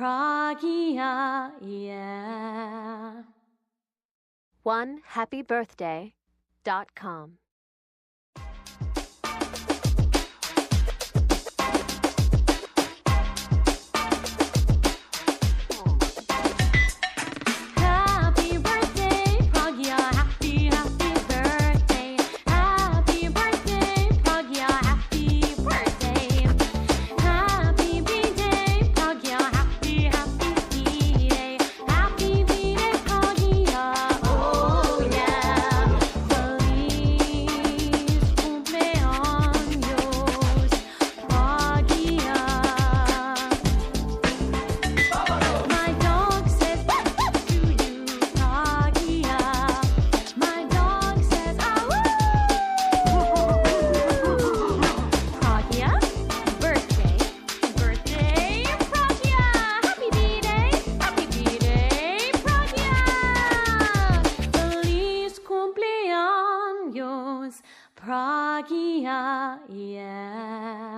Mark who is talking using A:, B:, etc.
A: Pragia, yeah.
B: onehappybirthday.com
A: Happy birthday, Pragia, happy, happy birthday. Happy birthday, Pragia, happy birthday. Happy B-Day, Pragia, happy, happy B-Day. Happy B-Day, Pragia, oh yeah. Feliz cumpleaños, Pragia. My dog says to you, Pragia. My dog says Pragia, birthday, birthday, Pragia. Happy B-Day, Pragia. Feliz cumpleaños, Pragia, yeah.